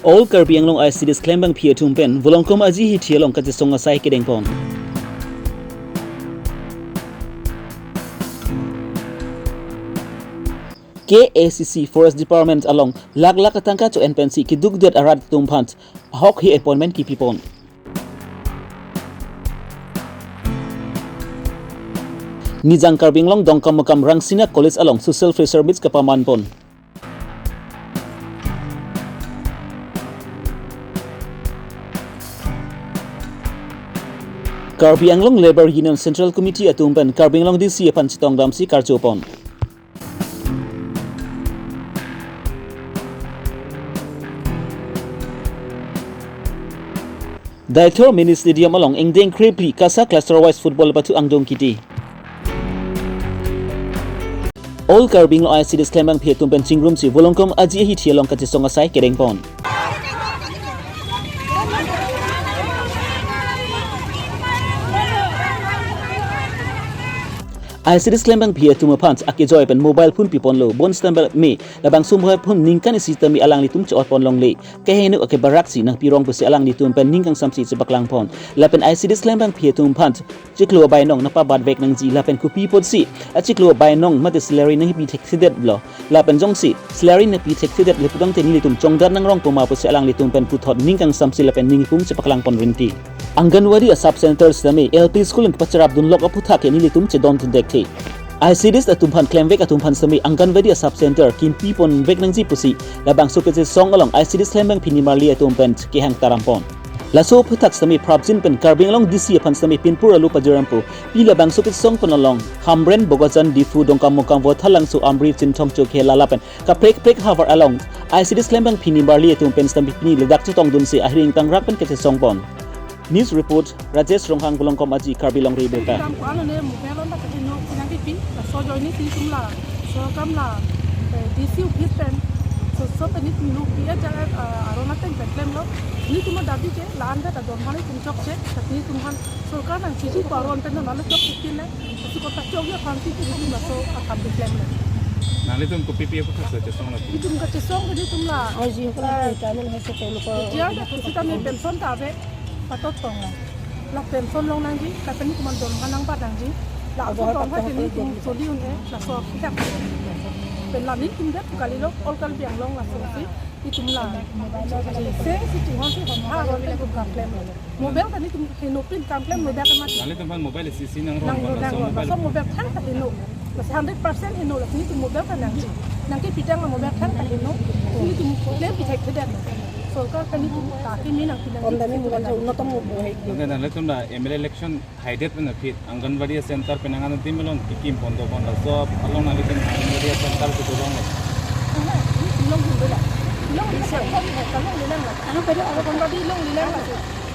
All Karbi Anglong ICDs Klembang Pia Tumpen, Volongkom Aji Hitialong Katisonga Sai Kedengpon. KACC Forest Department along lakh Katangka to NPNC Kidugdet Arad Tumpant, ahok he appointment Kipipon. Nijang Karbinglong Dongkam Mukam Rangsina College along Social Free Service Kapamanpon. Karbi Anglong Labour Union Central Committee atumpen Karbi Anglong DC Panchitong Damsi Karchopon. Director Mini Stadium along Engdeng Krepli Kasa Cluster Wise Football Batu Angdong Kiti. All Karbi Anglong ICDs Klembang Pia Tumpen Chingrum si Volongkom Aji Hitialong Katisonga Sai Kedengpon. ICDs Klembang Pia Tumapant Akijoy pen mobile phone pipon lo bon stambel me labang sumhoy phone ningkan system mi alang litum chot pon long le kahenu ake baraksi nang pirong pusi alang litum pen ningkang samsi sebaklang pon lapen ICDs Klembang Pia Tumpant chiklo bainong napa bad vek nang ji lapen kupi pod si achiklo bainong mate salary nang pi texted blo lapen jongsi salary na pi texted le pudang te litum chongdan nang rong puma pusi alang litum pen puthot ningkang samsi lapen ningipum sebaklang pon rinti Anganwadi a sub-centers dami LP school ng Pacharab dun lok aputhake nilitum che don tindekte. ICDs atumpan Klemvek atumpan sami Anganwadi a sub-center kin pipon vek nang jipusi labang supete song along ICDs Klembang Pinimarli atumpan kihang tarampon. Laso puthak sami Prabjin pen Karbing along DC apan sami Pinpura lupa jarampu pila bang supete song pen along Hamren Bogazan Difu dongkam mukam watalang su Amri Cintong Choke lalapan kaprek havar along ICDs Klembang Pinimarli atumpan sami Pini ledak chutong dun si ahiring tangrak pen kete song pon. News report Rajesh Ronghang Volongkom Aji Karbilong Rebelka. Nanti tuh kopi piye aku tuh cesong lagi. Itu muka cesong jadi tumlah. Oh sih kalau kami masih perlu kok. Dia kita ni pension tak ada. Patut tong lah pension long nanti kata ni cuma don hanang padang ji lah aku tong hati ni sodi unde lah so kita penlan ni kita kali lo all kali yang long lah so si itu mula saya si tuhan si hamba orang itu kamplem mobil tadi tu hinopin kamplem mobil kan mati Nanti tempat mobil sisi nang nang mobil kan tak hino 100% hino lah ni tu mobil kan nanti bidang mobil kan tak hino ni tu lebih cek tidak so kan ni tu kaki ni nang Om dami bukan unotom mo buhay. nanti tuh dah MLA election hidet pun fit Anganwadi center penanganan tim melon ikim pondo so along nanti tim Anganwadi center itu dong. Long dulu. Long bisa kalau lilang lah. Ano pwede ako kung pwede long lilang lah.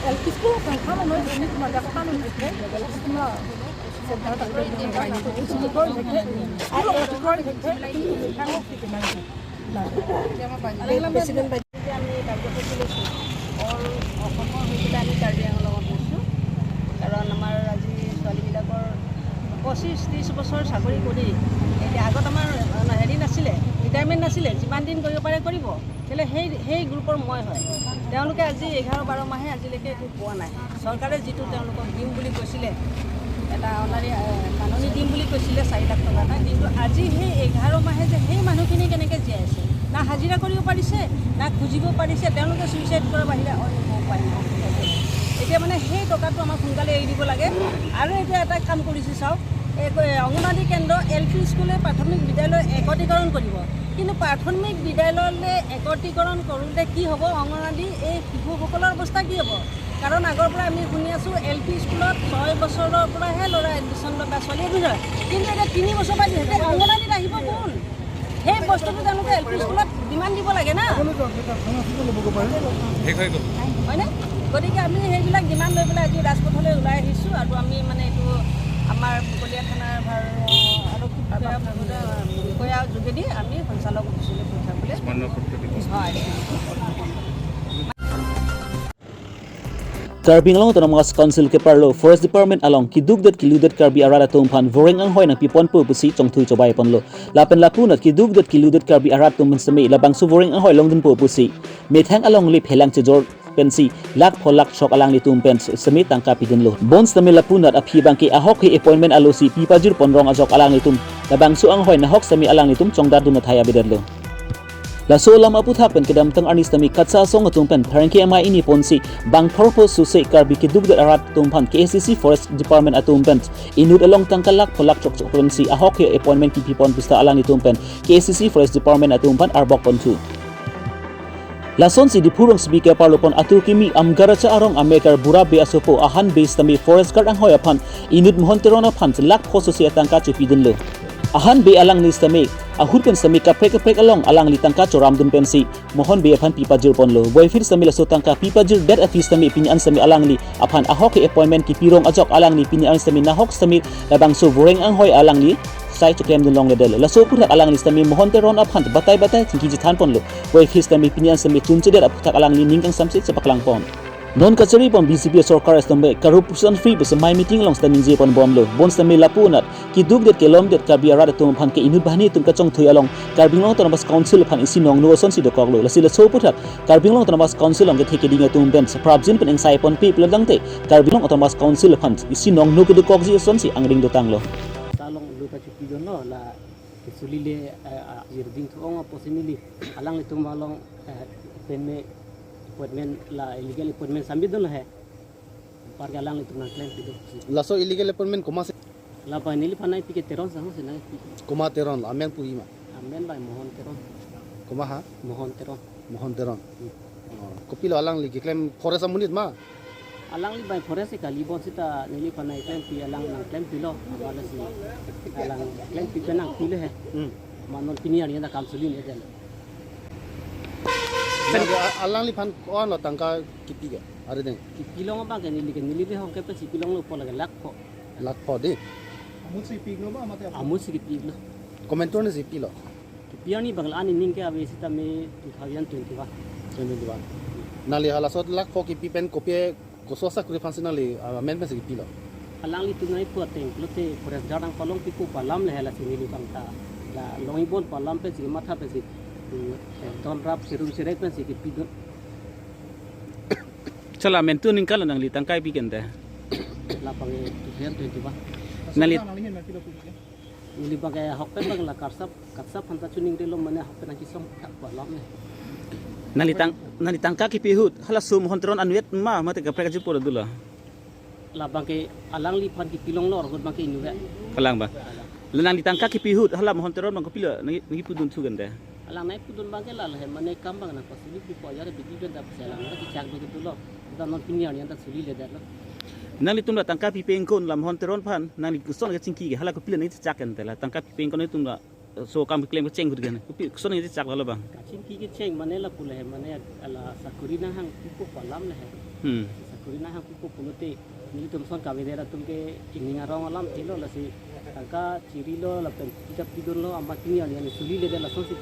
El kispo kan kamo no ni cuma dak kamo ni ke. Semua. Sebab tak boleh itu ko ni ke. Ako ko ni ke. Kamo fikir mana. Nah. Jangan presiden আমি কাৰ্যসূচী লৈছোঁ অল অসমৰ হৈছিলে আমি কাৰ্বি আংলঙত গৈছোঁ কাৰণ আমাৰ আজি ছোৱালীবিলাকৰ 25-30 বছৰ চাকৰি কৰি এতিয়া আগত আমাৰ হেৰি নাছিলে ৰিটায়াৰমেণ্ট নাছিলে যিমান দিন কৰিব পাৰে কৰিব কেলে সেই গ্ৰুপৰ মই হয় তেওঁলোকে আজি 11-12 মাহে আজিলৈকে একো পোৱা নাই চৰকাৰে যিটো তেওঁলোকক দিম বুলি কৈছিলে এটা অনাৰী কাননি দিম বুলি কৈছিলে 4 লাখ টকা এটা কিন্তু আজি সেই 11 মাহে যে সেই মানুহখিনি কেনেকৈ জীয়াই আছে না হাজিৰা কৰিব পাৰিছে না খুজিব পাৰিছে তেওঁলোকে সুইচাইড কৰাৰ বাহিৰে অন্য উপায় নাই এতিয়া মানে সেই টকাটো আমাক সোনকালে এৰি দিব লাগে আৰু এতিয়া এটা কাম কৰিছে চাওক অংগনবাদী কেন্দ্ৰ LP স্কুলে প্ৰাথমিক বিদ্যালয় একত্ৰীকৰণ কৰিব কিন্তু প্ৰাথমিক বিদ্যালয়লৈ একত্ৰীকৰণ কৰোঁতে কি হ'ব অংগনবাদী এই শিশুসকলৰ অৱস্থা কি হ'ব কাৰণ আগৰ পৰা আমি শুনি আছোঁ LP স্কুলত 6 বছৰৰ পৰাহে ল'ৰা এডমিশ্যন ল'বা ছোৱালী এডমিশ্যন হয় কিন্তু এতিয়া 3 বছৰ বাদ সিহঁতে অংগনবাদীত আহিব কোন সেই বস্তুটো তেওঁলোকে LP স্কুলত ডিমাণ্ড দিব লাগে না হয়নে গতিকে আমি সেইবিলাক ডিমাণ্ড লৈ পেলাই আজি ৰাজপথলৈ ওলাই আহিছোঁ আৰু আমি মানে এইটো আমাৰ কলীয়া থানাৰ আৰক্ষী বিষয়াৰ যোগেদি আমি সঞ্চালক অফিচলৈ পঠিয়াবলৈ হয় Karbing long tanong mga council ke parlo forest department along kidugdat kiludat karbi arada tumpan voring ang hoy ng pipon po pusi chong tuy chobay ponlo lapen lapunat kidugdat kiludat karbi arada tumpan sami labang su voring ang hoy long dun po pusi methang along lip helang chejor pensi lakh polak chok alang li tumpen sami tangka pidin lo bons tami lapunat aphibang ki ahok ki appointment alosi pipajur ponrong ajok alang li tum labang su ang hoy na hok sami alang li tum chong dadun thaya biderlo La so lama puthak pen kedam tang arnis tami katsa song atung pen tharangki ama ini ponsi bang purpose su se karbi ki dugda arat tumpan KCC Forest Department atung pen inut along tang kalak polak chok chok ponsi ahok ye appointment ki pon pusta alang itung pen KCC Forest Department atung pen arbok pon tu La son si dipurong speaker parlo pon atur kimi am garacha arong amekar bura be asopo ahan base tami forest guard ang hoya pan inut mohon terona pan lak khoso se atangka chupidin lo ahan be alang nis tami ahur pen sami kapek along alang li tangka choram dun pensi mohon be aphan pipa jir pon lo boy fir sami la so tangka pipa jir dat afis sami pinyan sami alang li aphan ahok ke appointment ki pirong ajok alang li pinyan sami nahok sami labang so voreng ang hoy alang li sai chokem dun long le del la so puthak alang li sami mohon teron aphan batai thingki jithan pon lo boy fir sami pinyan sami chunche der aputhak alang li ningkang samsi sepaklang pon non kachari pon BCP sarkar estambe corruption free bus mai meeting long standing je pon bom lo bon sami lapunat ki dugdet ke lomdet kabi arada tum phan ke inut bahni tum ka chong thui along karbing long tonbas council phan isi nong no son si do kok lo lasila so puthak karbing long tonbas council long ke theke dinga tum ben prabjin pen engsai pon people dangte karbing long tonbas council phan isi nong no ke do kok ji son si angring do tang lo talong lu ka chupi don lo la sulile yirding thong posimili alang le tum along penne appointment la illegal appointment sambidon la hai par galang le tumna claim pido laso illegal appointment koma se la panili panai pike teron sa se na koma teron amen pui ma amen bai mohon teron koma ha mohon teron kopilo alang li claim forest amunit ma alang li bai forest ka libon sita nili panai claim pi alang na claim pilo wala si alang claim pi penang pile hai manon pinian ya kam sulin ya alang li phan kon lo tangka kipi ga are deng pilong ba ke nili le hong ke pe si pilong lo pola lak po de amu si kipi lo komentor ne si pilo piani bangla ani ning ke ave sita me 2021 nali hala sot lak po kipi pen kopie kososa kuri fansina li amen pe si pilo alang li tunai pu ateng lote forest jarang palong piku palam le hala sini li bangta la longibon palam pe si matha pe si ton rap sirum sirek pen si kipi do chala men tu ning kala nang li tangkai bigen de la pange 2021 nalit nili pakai hok pen bang la karsap hanta chuning de lo mane hok pen ki som tak palam le nalitangka ki pihut hala sum hontron anwet ma mate ka preka jupur dula la bangke alang li pan ki pilong lor hot bangke inu kalang ba lenang ditangka ki pihut hala hontron bang ko pila ngi pudun tu gande alang naik pudun bangke la le mane kambang na pasili ki po yare bigi ben da pasela na ki chak do lo da non pinian yan ta suli le da lo nang litum la tangka pi pengkon lam hontron phan nang li kuson ga cingki ge hala ko pila ni chaken tela tangka pi pengkon ni tum la so kam claim ko cheng gud gen ko pi kuson ni chak la bang kachin ki cheng mane la pule mane ala sakuri na hang pipo palam le sakuri na hang pipo pulote ni tum son ka vedera tum ke ininga rong alam tilo la si tangka ciri lo la pen kita pidon lo amma pinian yan suli le da la son si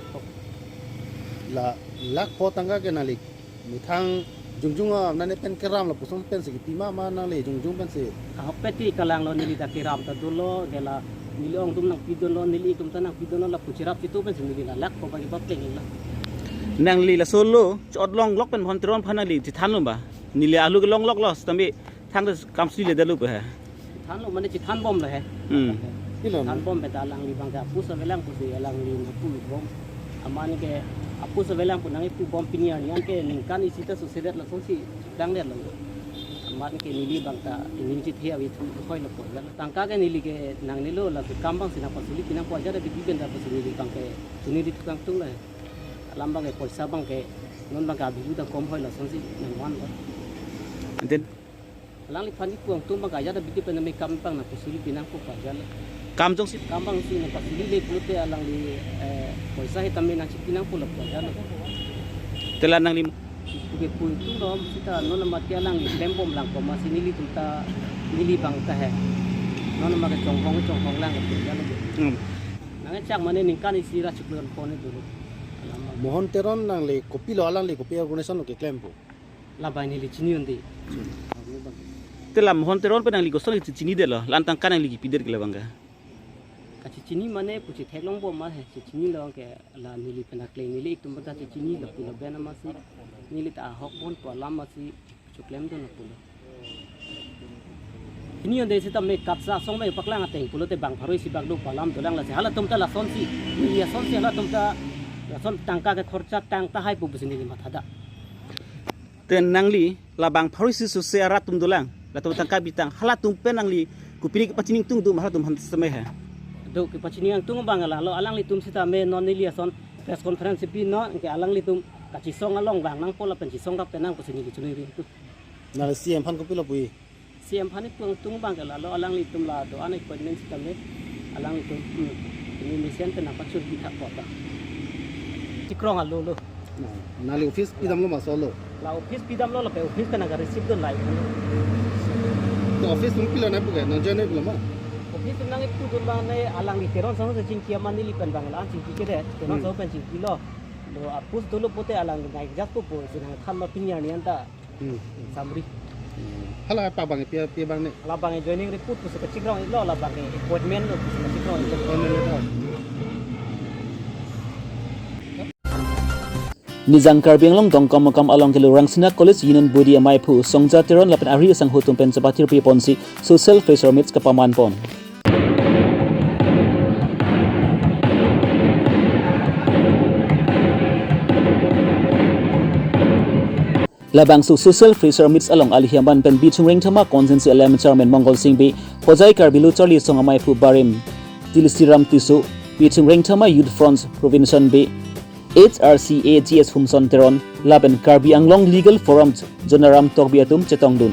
la lak po tangka ke nali mithang jungjunga nane pen keram la pusong pen se pima ma nali jungjung pen se ahok peti kalang lo nili ta kiram ta dulo de la nilong tum nang pidon lo nili tum tanang pidon lo la puchirap itu pen se nili la lak po bagi bapeng la nang li la solo chot long lok pen hontron phan li ti than lum ba ni le alu ke long lok los tambi thang de kam sli le dalu ba than lo mane chi than bom la hai pilo than bom beta lang li bangka pu sa velang pu se alang li pu bom amani ke apu sa velang pu nang pu bom pinian yang ke ningkan isita su sedet la sonsi dang der la amani ke nili bangka ini chi thia wi thu khoi la po la tangka ke nili ke nang nilo la kambang sina pasuli pinang po ajara bigi ben da pasuli li bangke suni di tukang tung la lambang ke poisa bangke non bangka bilu da kom hoi la sonsi nang wan la then lang li phani puang tum bangka ajara bigi ben me kambang na pasuli pinang po pajala kam jong si kambang si na pasuli le pulute alang li poisa hitamin na chipinang po la pajala tela nang lim ke pun tu rom kita non mati alang li lembom lang ko masini li tumta nili bangta hai non ma ke chong hong lang ke pajala nang chak mane ningkan isi ra chukun pone dulu mohon teron nang le kopilo alang le kopia organization lo ke claim po la bai ni li chini undi Telam honteron penang ligo soli cini de lo lantang kanang ligi pider gila bangga. Cicini mana puci teklong bom mah cicini lo ke la nili pena kleng nili iktum bata cicini la pula bena masih nili ta ahok pun polam masih cuklem tu na pula. Ini yang desi tam me katsa song me paklang ateng pula te bang paroi si bagdu polam dolang la hala tum ta la sonsi nili sonsi hala tum ta la son tangka ke khorcha tang ta hai pu busini li mathada. Ten nangli labang parisi suse aratum dolang latum tangka bitang halatum penangli kupini kepacining tung tu mahalatum han semeh. Do ke pacini yang tung bang la lo alang li tum sita me non nili son press conference pi no ke alang li tum kaci song along bang nang pola penci song ka penang kusini li cunui tu. Nala CM pan ko pila pui. Siam pani tung bang ke la lo alang li tum la do anai appointment sita me alang li tum ini mission te na pacur bi thak kota. Tikrong alu lo. Nali office pidam lo masolo. La office pidam lo pe office te na ga receive do lai. To office tum pila na puga na jane pila ma. Office tum nang itu dun bang ne alang li teron sang se cingki amani li pen bang la cingki ke de teron sang pen cingki lo. Lo apus dulu pote alang naik jas po po sinang khan ma pinya ni anta. Samri. Hala pa bang pia bang ne. La bang joining report po se cikrong lo la bang appointment lo se cikrong Nizang Karbiang long dong kam along kilo Rangsina College Union Budi Amai Pu Songja Teron lapan ari sang hutum pen sepatir pi ponsi social facer meets kapaman pon. Labang su social facer meets along alihiaman pen bichung ring thama consensus element chairman Mongol Singh bi Hojai Karbilu Charlie Song Amai Pu Barim Tilisiram Tisu bichung ring thama youth front provincial bi HRCAGS Humson Teron laban Karbi Anglong Legal Forum Jonaram Torbiatum Chetongdun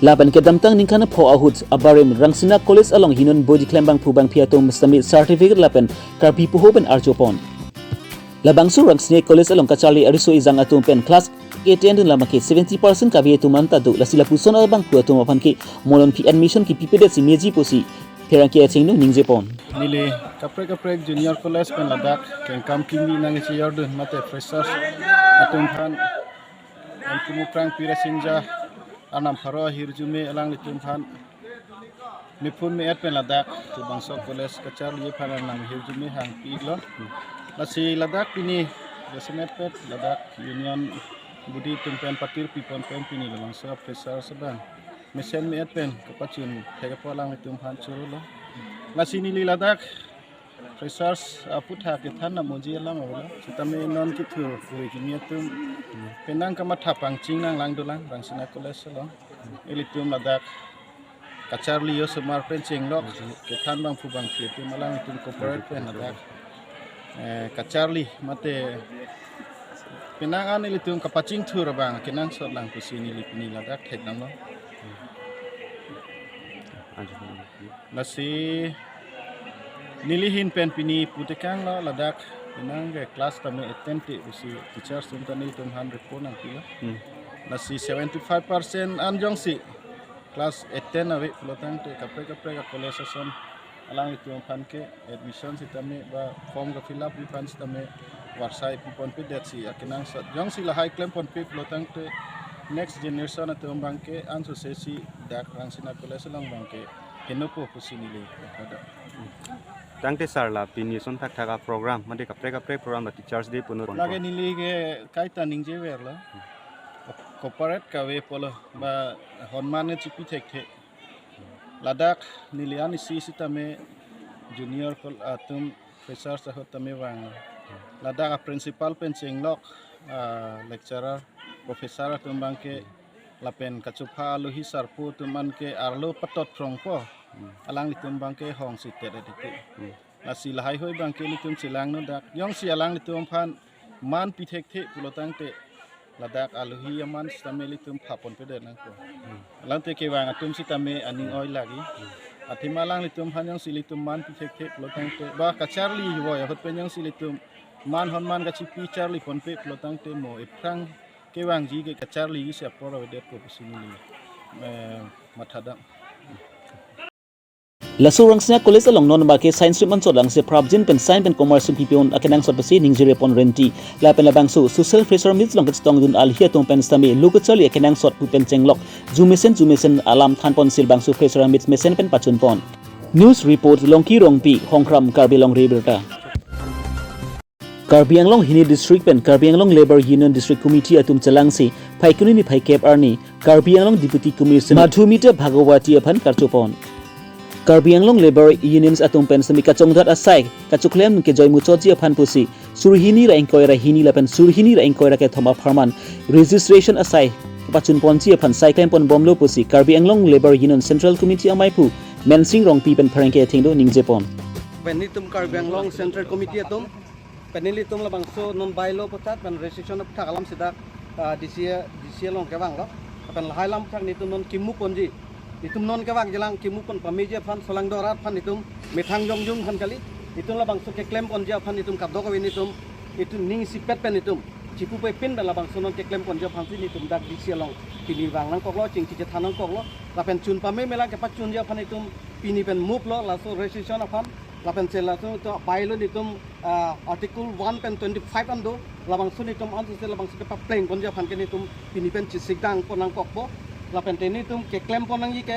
laban kedamtang ningkana pho ahut abarim Rangsina College along Hinon Bodi Klembang Pubang Piatum Mustami certificate laban Karbi Puhoben Arjopon labang su Rangsina College along Kachali Ariso Izang Atum pen class K10 dun lama ke 70% kabi tuman tadu lasila puson albang puatum apan ke molon pi admission ki pipede si meji posi Perang kia cengnu ningjepon. Nili kaprek junior college pen Ladakh kengkam kimi nangi ciyordun mate freshers atum phan kumu prang pira sinja anam pharo hirjume alang litum phan mipun me pen Ladakh tu bangso college kachar ye phan nang hirjume hang piglo lasi Ladakh pini resmet pet Ladakh union budi tumpen patir pipon pen pini bangso freshers bang Mesin me pen kapacun tega polang litum phan churulo lasi nili Ladakh freshers aputha ke thana moji alam awla sitame non ki thur koi kimiatum penang kama thapang chingnang langdolang Rangsina college long elitum Ladakh kacharli yo semar pen chinglok ke than bang phubang ke tu malang tum corporate pen Ladakh kacharli mate penang an elitum kapaching thur bang kenang sot lang pusini lipini Ladakh theknang lo Lasi nilihin pen pini putekang lo Ladakh pinang ke kelas kami attended usi teachers tuntani tum 100 pon ang pila lasi 75% anjong si kelas attend awe pelotang te kapre ka college son alang itu pan ke admission si tame ba form ka fill up di pan si tame warsai pon pe det si akinang sat jong si la high claim pon pe pelotang te next generation atau bangke ansu sesi dak Rangsina college lang bangke henopo pusini le ada tangte sarla pini son thak thaka program made kapre program la teachers day punur lage nili ge kaita ningje werla corporate ka we polo ba honmane chipi thekhe Ladakh nilian isi sitame junior kol atum freshers ahotame wang Ladakh principal pen chenglok lecturer profesor tumbang ke lapen kacupa aluhi sarpu tuman ke arlo patot prongpo alang litumbang ke hong sitet edite lasi lahai hoi bang ke litum silang no dak yong si alang litum phan man pithek the pulotang te Ladakh aluhi yaman stame litum phapon pede nang ko alang te ke wang atum sitame aning oi lagi atimalang litum phan yong si litum man pithek the pulotang te ba kacharli hiwo ya hot pen yong si litum man honman ka chipi charli pon pe pulotang te mo iprang ke wang ji ke kacharli gi siap pora det ko pusini ni mathadang Lasurang sina college along non ba ke science stream ansot lang se prabjin pen science pen commerce pipion akenang sot basi ningjire pon renti la pen labang so social pressure mits long ketong dun al hia tong pen stami lokachali akenang sot pu pen chenglok zumesen alam than pon sil bang so pressure mits mesen pen pachun pon news report longki rongpi hongkram karbilong riberta Karbi Anglong Hini District pen Karbi Anglong Labor Union District Committee atum chalangsi phaikuni ni phaikep arni Karbi Anglong Deputy Commissioner Madhumita Bhagawati aphan karchupon Karbi Anglong Labor Unions atum pen sami kachongdat asai kachuklem ke joy muchoji aphan pusi surhini ra engkoira hini lapen surhini ra engkoira ke thoma farman registration asai pachun ponchi aphan cyclem pon bomlo pusi Karbi Anglong Labor Union Central Committee amaipu mensing rong pi pen pharengke thingdo ningjepon Penitum Karbi Anglong Central Committee atum penilitum labang so non bylaw putat pen restriction of alam sidak disia long kewang lo pen lahailam thak nitum non kimu ponji itum non kewang jelang kimu pon pameja fan solang dorat fan itum methang jongjung fan kali itum labang so ke claim ponja fan itum kabdok winitum itum ning sipet pen itum cipu pe pin pen labang so non ke claim ponja fan itum dak disia long kini wang lang koklo cing cicet hanang koklo lapen chun pame melang ke pachun ja fan itum pini pen move lo laso restriction fan lapan sela tu bylaw nitum article 1.25 ando labang sun nitum ansu sela labang suka playing ponja fan ke nitum pinipen cisikdang ponang kokbo lapan tenitum ke claim ponang yi ke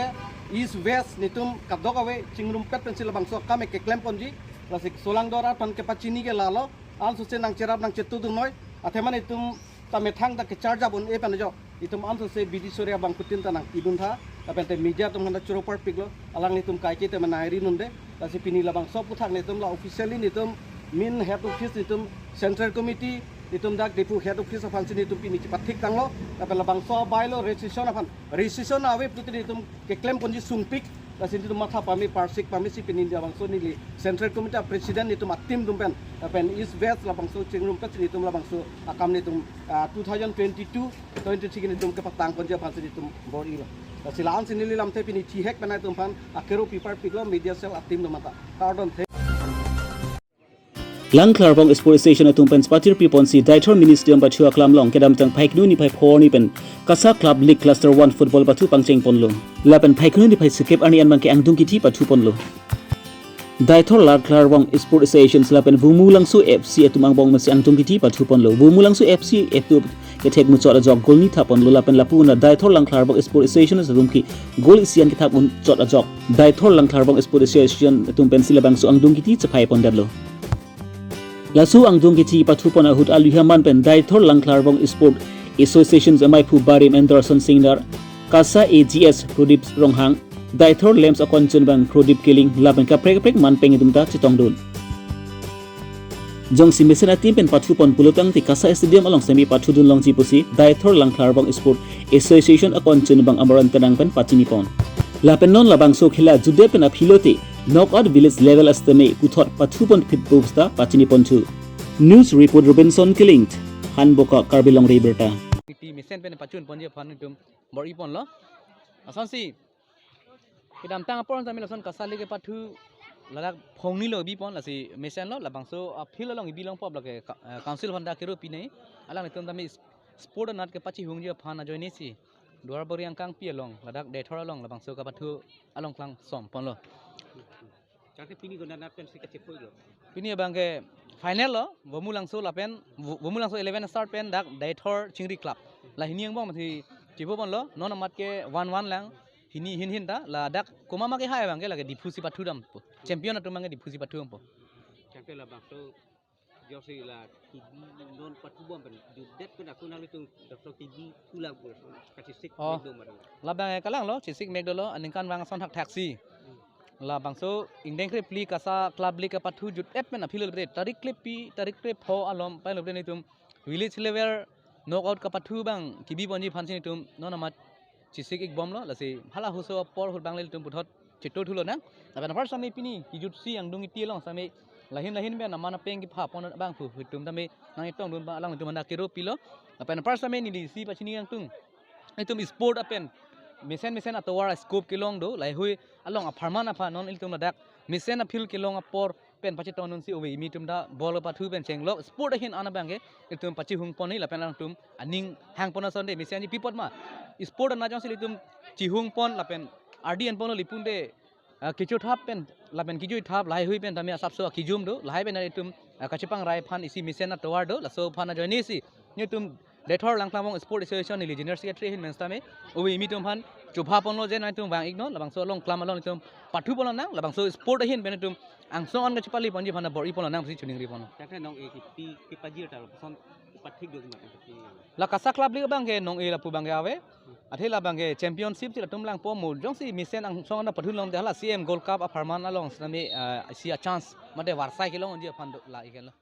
east west nitum kadok awe cingrum pet pen sela labang so kame ke claim ponji lasik solang dora pan ke pachini ke lalo ansu se nang cerap nang cetu dung noi atheman nitum tamethang da ke charge abun e pan jo itum ansu se bidi surya bang putin tanang ibun tha lapan te media tum handa churopar piglo alang nitum kai ke te manairi nunde kasi pini labang so puthak nitum la officially nitum min head office nitum central committee nitum dak depu head office of hansi nitum pini cepat thik tanglo tapi labang so bylaw registration awe puti nitum ke claim ponji sungpik kasi nitum matha pami parsik pami si pini labang so nili central committee president nitum atim dumpen tapi east west labang so chingrum pet nitum labang so akam nitum 2022 23 nitum ke patang ponji hansi nitum bori lo silaan sinili lam te pini chihek penai tumpan akero pipar piglo media cell atim domata cardon the Lang Klarbong Sport Station atum pen spatir pipon si Director Ministerium Bachua Klam Long kedam tang phaiknu ni phai phor ni pen Kasa Club League Cluster 1 Football patu pangcheng ponlo la pen phaiknu ni phai skip ani an mang ke angdung ki thi patu ponlo Director Lang Klarbong Sport Station la pen Bumulang Su FC atum angbong masi angdung ki thi patu ponlo Bumulang Su FC etu ke thek mu chot ajok gol ni thapon lo la pen lapuna Director Lang Klarbong Sport Station atum ki gol isian ki thapun chot ajok Director Lang Klarbong Sport Station atum pen silabang su angdung ki thi chaphai pon dadlo Lasu angdung ki thi pathupon ahut aluhaman pen Director Lang Klarbong Sport Association amai phu barim Anderson Singdar Kasa AGS Prodip Ronghang Director Lems akon chunbang Prodip Killing lapen ka prek man peng idum ta chitong dun Jong si mesen atim pen pathupon pulutang ti Kasa Stadium along semi pathudun long jipusi Director Lang Klarbong Sport Association akon chunbang amaran tanang pen pachinipon lapen non labang so khila jude pen aphilote knockout village level astame puthot pathupon fit bobsta pachini ponchu news report Robinson Killing Hanboka Karbilong Riberta ti mesen pen pachun ponje phan tum bori pon lo asan si kidam tang apon tamil asan kasali ke pathu ladak phongni lo bi pon la si mesen lo labang so aphil long bi long pop la ke council honda ke ro pi nei alang tum tami sport nat ke pachi hungje phan a joini si duar bori angkang pi long ladak de thora long labang so ka pathu along klang som pon lo Jadi pini guna napen si kecil lo. Pini bangke final lo, bomulang so 11 start pen dak Daithor Chingri Club. La hini yang bang mati cipu pon lo, non amat ke 1-1 lang hin ta la dak komama ke hai bangke lagi difusi patu dam po. Champion atu bangke difusi patu po. Champion lah bang so josi la TV non patu bom pen judet pun aku nang itu doktor TV pula bu kasih sik do madang. La bangke kalang lo, cisik meg do lo aningkan bang son hak taxi. La bangso indeng krip li kasa club li ka pathu jut ep mena philol bre tarik klip pho alom pai lobre nitum village level knockout ka pathu bang kibi bonji phansin nitum non amat chisik ik bom lo lasi hala huso por hut bang le tum puthot chitto thulo na aban first sami pini kijut si ang dung ti long sami lahin be namana peng ki pha pon bang phu tum tami nang itong dun ba lang tum na kiro pilo apan first sami ni di si pachini ang tung itum sport apen mesen atawar scope kilong do lai hui along a farman apha non iltum ladak mesen a phil kilong a por pen pachi ton si owe mi tum da bol pa thu pen chenglo sport hin ana bange iltum pachi hung poni la pen lang tum aning hang pona son de mesen ni pipot ma sport na jong sil tum chi hung pon la pen RDN pon lipun de กิจูทับเป็นลาเป็นกิจูทับลายหุยเป็นทำให้สับโซ่กิจุมดูลายเป็นอะไรตุ้มกระชิปังไรพันอิสิมิเซนตัวดูแล้วโซ่พันอะไรนี่สินี่ตุ้มเดทอร์ลังตามองสปอร์ตแอสโซเชชันนี่ลีเจเนอร์เซกเทรหินเมนสตามีโอ้ยมีตุ้มพันจุบภาพอนโลเจนไอตุ้มวางอีกโน่แล้วบางโซ่ลงคลามาลงตุ้มปัดทุบอลนังแล้วบางโซ่สปอร์ตหินเป็นตุ้มอังโซ่อันกระชิปังลีพันจีพันบอร์อีพอลนังสิชุนิงรีพัน จากนั้นน้องเอที่ปาจีร์แต่ละส่วนปัดทิ้งดูมาเป็นที่ La casa club liga bangke nong ila pu bangke ave athela bangke championship chila tumlang po mu jong si misen ang song na pathun long de hala CM Gold Cup a Farman along snami sia chance mate warsai kilong je phan la ikel